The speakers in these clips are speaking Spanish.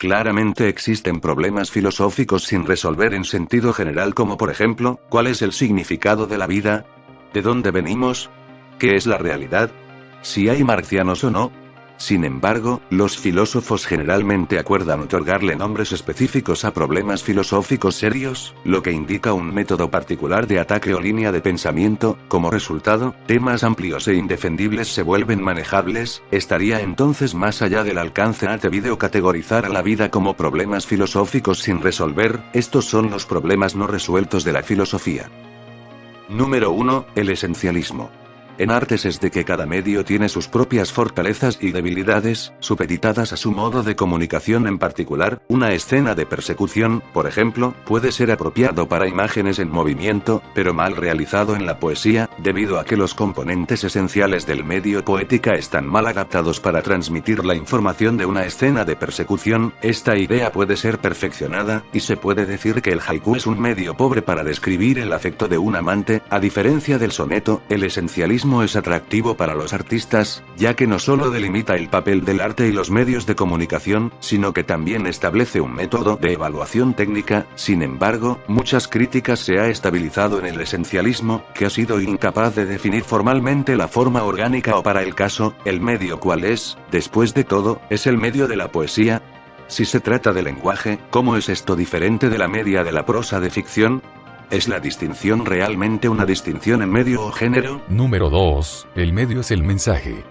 Claramente existen problemas filosóficos sin resolver en sentido general, como por ejemplo, ¿cuál es el significado de la vida? ¿De dónde venimos? ¿Qué es la realidad? ¿Si hay marcianos o no? Sin embargo, los filósofos generalmente acuerdan otorgarle nombres específicos a problemas filosóficos serios, lo que indica un método particular de ataque o línea de pensamiento. Como resultado, temas amplios e indefendibles se vuelven manejables. Estaría entonces más allá del alcance atrevido categorizar a la vida como problemas filosóficos sin resolver. Estos son los problemas no resueltos de la filosofía. Número 1. El esencialismo. En artes es de que cada medio tiene sus propias fortalezas y debilidades, supeditadas a su modo de comunicación en particular. Una escena de persecución, por ejemplo, puede ser apropiado para imágenes en movimiento, pero mal realizado en la poesía, debido a que los componentes esenciales del medio poética están mal adaptados para transmitir la información de una escena de persecución. Esta idea puede ser perfeccionada, y se puede decir que el haiku es un medio pobre para describir el afecto de un amante. A diferencia del soneto, el esencialismo es atractivo para los artistas, ya que no solo delimita el papel del arte y los medios de comunicación, sino que también establece un método de evaluación técnica. Sin embargo, muchas críticas se ha estabilizado en el esencialismo, que ha sido incapaz de definir formalmente la forma orgánica o para el caso, el medio cuál es. Después de todo, ¿es el medio de la poesía? Si se trata de lenguaje, ¿cómo es esto diferente de la media de la prosa de ficción? ¿Es la distinción realmente una distinción en medio o género? Número 2. El medio es el mensaje.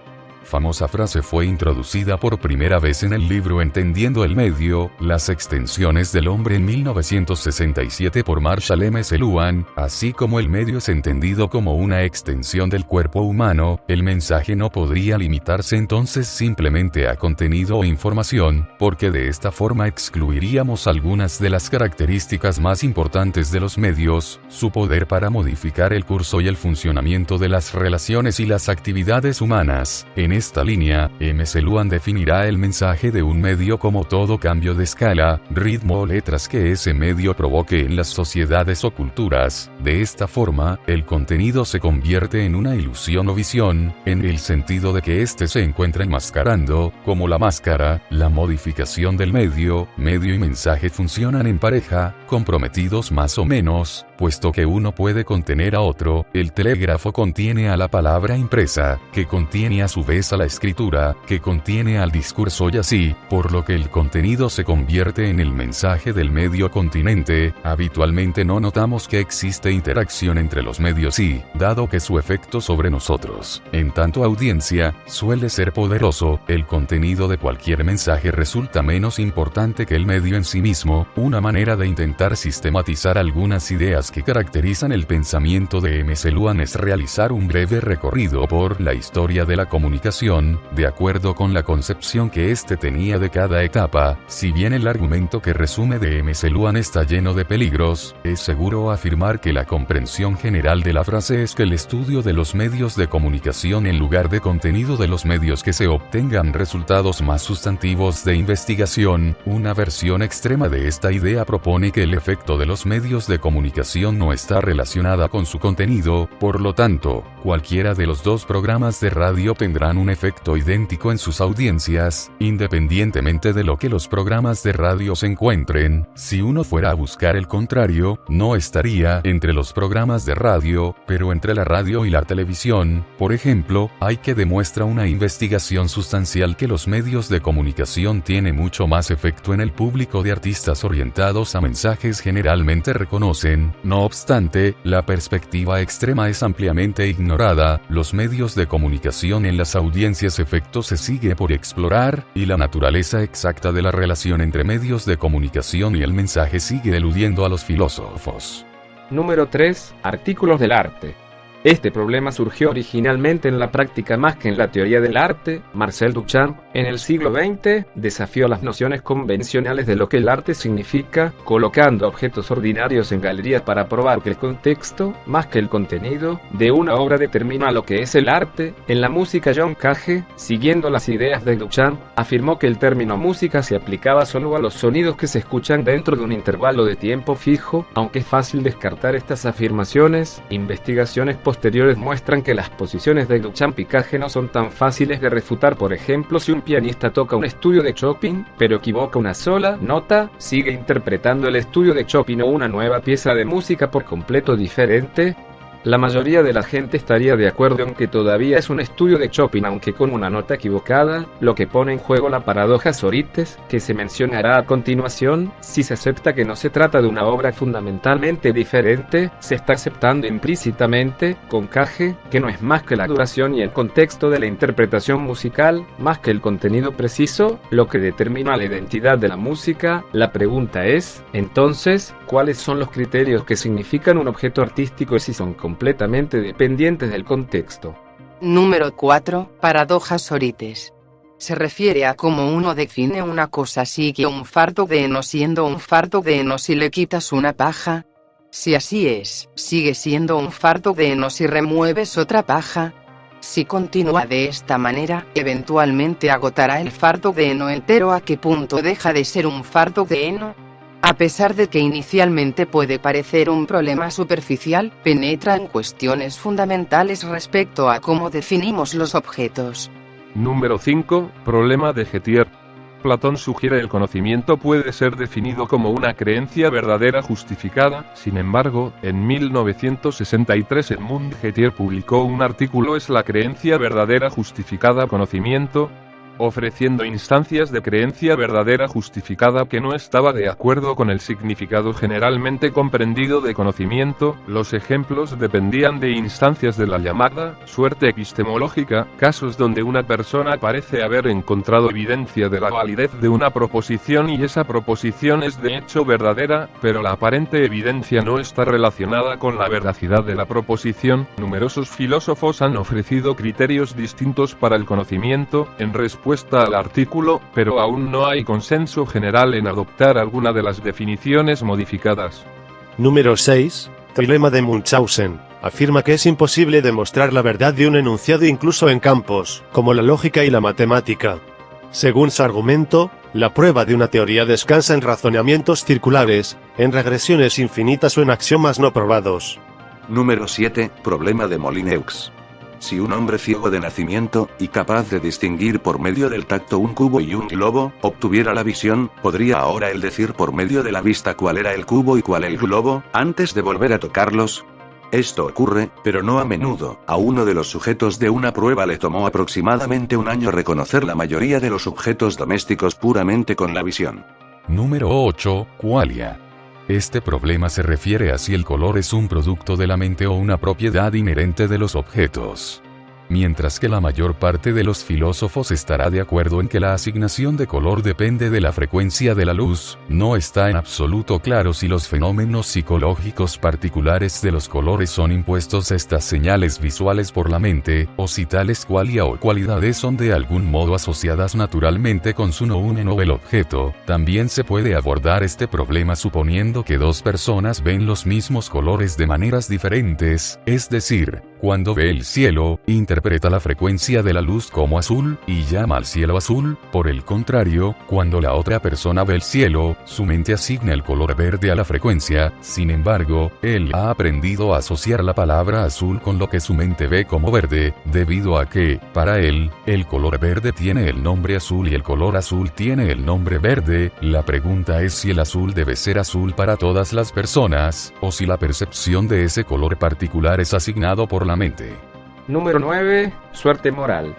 Famosa frase fue introducida por primera vez en el libro Entendiendo el medio, las extensiones del hombre en 1967 por Marshall M. McLuhan. Así como el medio es entendido como una extensión del cuerpo humano, el mensaje no podría limitarse entonces simplemente a contenido o información, porque de esta forma excluiríamos algunas de las características más importantes de los medios, su poder para modificar el curso y el funcionamiento de las relaciones y las actividades humanas. En esta línea, M. McLuhan definirá el mensaje de un medio como todo cambio de escala, ritmo o letras que ese medio provoque en las sociedades o culturas. De esta forma, el contenido se convierte en una ilusión o visión, en el sentido de que éste se encuentra enmascarando, como la máscara. La modificación del medio y mensaje funcionan en pareja, comprometidos más o menos, puesto que uno puede contener a otro. El telégrafo contiene a la palabra impresa, que contiene a su vez a la escritura, que contiene al discurso y así, por lo que el contenido se convierte en el mensaje del medio continente. Habitualmente no notamos que existe interacción entre los medios y, dado que su efecto sobre nosotros, en tanto audiencia, suele ser poderoso, el contenido de cualquier mensaje resulta menos importante que el medio en sí mismo. Una manera de intentar sistematizar algunas ideas que caracterizan el pensamiento de M. McLuhan es realizar un breve recorrido por la historia de la comunicación, de acuerdo con la concepción que éste tenía de cada etapa. Si bien el argumento que resume de M. McLuhan está lleno de peligros, es seguro afirmar que la comprensión general de la frase es que el estudio de los medios de comunicación en lugar de contenido de los medios que se obtengan resultados más sustantivos de investigación. Una versión extrema de esta idea propone que el efecto de los medios de comunicación no está relacionada con su contenido, por lo tanto, cualquiera de los dos programas de radio tendrán un efecto idéntico en sus audiencias, independientemente de lo que los programas de radio se encuentren. Si uno fuera a buscar el contrario, no estaría entre los programas de radio, pero entre la radio y la televisión. Por ejemplo, hay que demuestra una investigación sustancial que los medios de comunicación tienen mucho más efecto en el público de artistas orientados a mensajes generalmente reconocen. No obstante, la perspectiva extrema es ampliamente ignorada. Los medios de comunicación en las audiencias efecto se sigue por explorar, y la naturaleza exacta de la relación entre medios de comunicación y el mensaje sigue eludiendo a los filósofos. Número 3. Artículos del arte. Este problema surgió originalmente en la práctica más que en la teoría del arte. Marcel Duchamp, en el siglo XX, desafió las nociones convencionales de lo que el arte significa, colocando objetos ordinarios en galerías para probar que el contexto, más que el contenido, de una obra determina lo que es el arte. En la música, John Cage, siguiendo las ideas de Duchamp, afirmó que el término música se aplicaba solo a los sonidos que se escuchan dentro de un intervalo de tiempo fijo. Aunque es fácil descartar estas afirmaciones, investigaciones posteriores posteriores muestran que las posiciones de Duchamp-Picage no son tan fáciles de refutar. Por ejemplo, si un pianista toca un estudio de Chopin, pero equivoca una sola nota, sigue interpretando el estudio de Chopin o una nueva pieza de música por completo diferente. La mayoría de la gente estaría de acuerdo en que todavía es un estudio de Chopin, aunque con una nota equivocada, lo que pone en juego la paradoja Sorites, que se mencionará a continuación. Si se acepta que no se trata de una obra fundamentalmente diferente, se está aceptando implícitamente, con Cage, que no es más que la duración y el contexto de la interpretación musical, más que el contenido preciso, lo que determina la identidad de la música. La pregunta es, entonces, ¿cuáles son los criterios que significan un objeto artístico y si son completamente dependientes del contexto? Número 4. Paradoja Sorites. Se refiere a cómo uno define una cosa. Sigue un fardo de heno siendo un fardo de heno si le quitas una paja. Si así es, sigue siendo un fardo de heno si remueves otra paja. Si continúa de esta manera, eventualmente agotará el fardo de heno entero. ¿A qué punto deja de ser un fardo de heno? A pesar de que inicialmente puede parecer un problema superficial, penetra en cuestiones fundamentales respecto a cómo definimos los objetos. Número 5. Problema de Gettier. Platón sugiere el conocimiento puede ser definido como una creencia verdadera justificada. Sin embargo, en 1963 Edmund Gettier publicó un artículo ¿Es la creencia verdadera justificada conocimiento?, ofreciendo instancias de creencia verdadera justificada que no estaba de acuerdo con el significado generalmente comprendido de conocimiento. Los ejemplos dependían de instancias de la llamada suerte epistemológica, casos donde una persona parece haber encontrado evidencia de la validez de una proposición y esa proposición es de hecho verdadera, pero la aparente evidencia no está relacionada con la veracidad de la proposición. Numerosos filósofos han ofrecido criterios distintos para el conocimiento en respuesta al artículo, pero aún no hay consenso general en adoptar alguna de las definiciones modificadas. Número 6. Trilema de Munchausen. Afirma que es imposible demostrar la verdad de un enunciado incluso en campos, como la lógica y la matemática. Según su argumento, la prueba de una teoría descansa en razonamientos circulares, en regresiones infinitas o en axiomas no probados. Número 7. Problema de Molineux. Si un hombre ciego de nacimiento, y capaz de distinguir por medio del tacto un cubo y un globo, obtuviera la visión, ¿podría ahora él decir por medio de la vista cuál era el cubo y cuál el globo, antes de volver a tocarlos? Esto ocurre, pero no a menudo. A uno de los sujetos de una prueba le tomó aproximadamente un año reconocer la mayoría de los objetos domésticos puramente con la visión. Número 8. Qualia. Este problema se refiere a si el color es un producto de la mente o una propiedad inherente de los objetos. Mientras que la mayor parte de los filósofos estará de acuerdo en que la asignación de color depende de la frecuencia de la luz, no está en absoluto claro si los fenómenos psicológicos particulares de los colores son impuestos a estas señales visuales por la mente, o si tales qualia o cualidades son de algún modo asociadas naturalmente con su nomen o el objeto. También se puede abordar este problema suponiendo que dos personas ven los mismos colores de maneras diferentes, es decir, cuando ve el cielo, interpreta la frecuencia de la luz como azul, y llama al cielo azul. Por el contrario, cuando la otra persona ve el cielo, su mente asigna el color verde a la frecuencia. Sin embargo, él ha aprendido a asociar la palabra azul con lo que su mente ve como verde, debido a que, para él, el color verde tiene el nombre azul y el color azul tiene el nombre verde. La pregunta es si el azul debe ser azul para todas las personas, o si la percepción de ese color particular es asignado por la mente. Número 9. Suerte moral.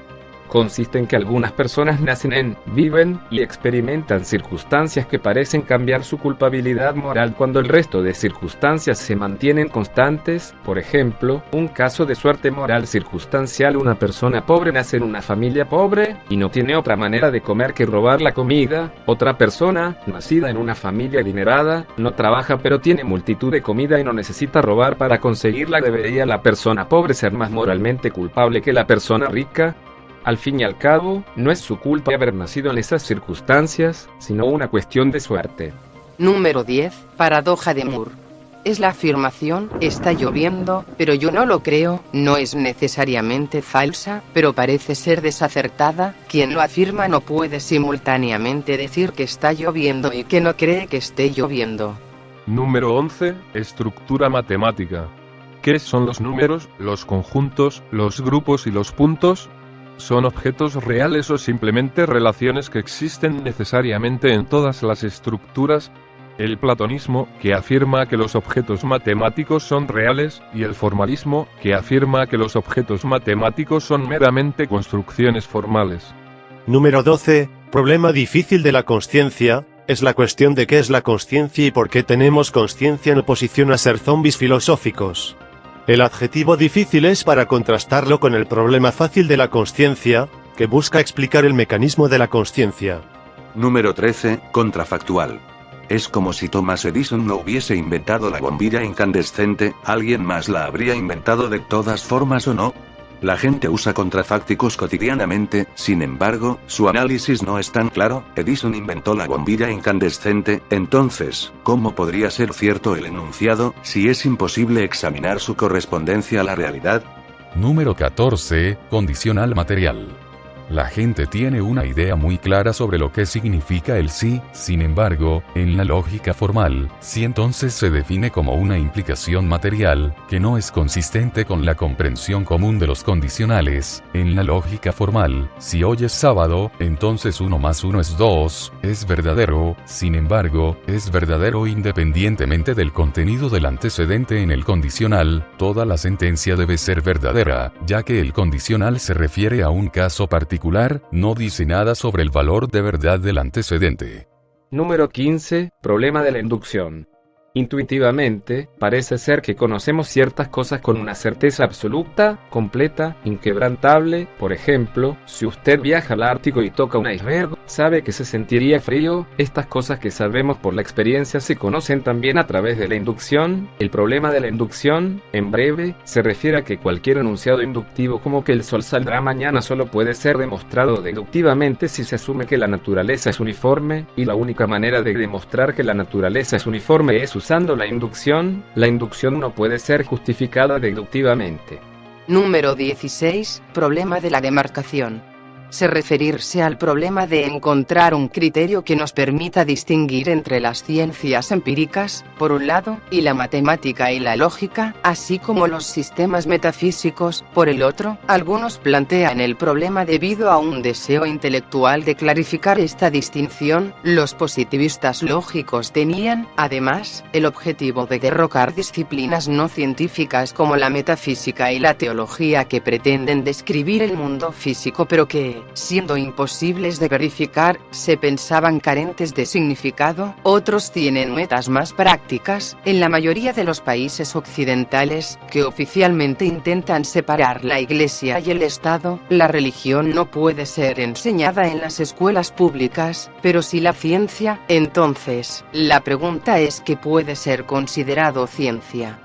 Consiste en que algunas personas nacen viven y experimentan circunstancias que parecen cambiar su culpabilidad moral cuando el resto de circunstancias se mantienen constantes. Por ejemplo, un caso de suerte moral circunstancial: una persona pobre nace en una familia pobre y no tiene otra manera de comer que robar la comida. Otra persona, nacida en una familia adinerada, no trabaja pero tiene multitud de comida y no necesita robar para conseguirla. ¿Debería la persona pobre ser más moralmente culpable que la persona rica? Al fin y al cabo, no es su culpa haber nacido en esas circunstancias, sino una cuestión de suerte. Número 10. Paradoja de Moore. Es la afirmación, está lloviendo, pero yo no lo creo, no es necesariamente falsa, pero parece ser desacertada. Quien lo afirma no puede simultáneamente decir que está lloviendo y que no cree que esté lloviendo. Número 11. Estructura matemática. ¿Qué son los números, los conjuntos, los grupos y los puntos? ¿Son objetos reales o simplemente relaciones que existen necesariamente en todas las estructuras? El platonismo, que afirma que los objetos matemáticos son reales, y el formalismo, que afirma que los objetos matemáticos son meramente construcciones formales. Número 12. Problema difícil de la consciencia. Es la cuestión de qué es la consciencia y por qué tenemos consciencia en oposición a ser zombies filosóficos. El adjetivo difícil es para contrastarlo con el problema fácil de la consciencia, que busca explicar el mecanismo de la consciencia. Número 13. Contrafactual. Es como si Thomas Edison no hubiese inventado la bombilla incandescente, ¿alguien más la habría inventado de todas formas o no? La gente usa contrafácticos cotidianamente, sin embargo, su análisis no es tan claro. Edison inventó la bombilla incandescente, entonces, ¿cómo podría ser cierto el enunciado, si es imposible examinar su correspondencia a la realidad? Número 14. Condicional material. La gente tiene una idea muy clara sobre lo que significa el sí, sin embargo, en la lógica formal, sí entonces se define como una implicación material, que no es consistente con la comprensión común de los condicionales. En la lógica formal, si hoy es sábado, entonces 1 más 1 es 2, es verdadero, sin embargo, es verdadero independientemente del contenido del antecedente en el condicional. Toda la sentencia debe ser verdadera, ya que el condicional se refiere a un caso particular, no dice nada sobre el valor de verdad del antecedente. Número 15. Problema de la inducción. Intuitivamente, parece ser que conocemos ciertas cosas con una certeza absoluta, completa, inquebrantable. Por ejemplo, si usted viaja al Ártico y toca un iceberg, sabe que se sentiría frío. Estas cosas que sabemos por la experiencia se conocen también a través de la inducción. El problema de la inducción, en breve, se refiere a que cualquier enunciado inductivo como que el sol saldrá mañana solo puede ser demostrado deductivamente si se asume que la naturaleza es uniforme, y la única manera de demostrar que la naturaleza es uniforme es usando la inducción no puede ser justificada deductivamente. Número 16. Problema de la demarcación. Se referirse al problema de encontrar un criterio que nos permita distinguir entre las ciencias empíricas, por un lado, y la matemática y la lógica, así como los sistemas metafísicos, por el otro. Algunos plantean el problema debido a un deseo intelectual de clarificar esta distinción. Los positivistas lógicos tenían, además, el objetivo de derrocar disciplinas no científicas como la metafísica y la teología que pretenden describir el mundo físico pero que, siendo imposibles de verificar, se pensaban carentes de significado. Otros tienen metas más prácticas. En la mayoría de los países occidentales, que oficialmente intentan separar la Iglesia y el Estado, la religión no puede ser enseñada en las escuelas públicas, pero sí la ciencia. Entonces, la pregunta es ¿qué puede ser considerado ciencia?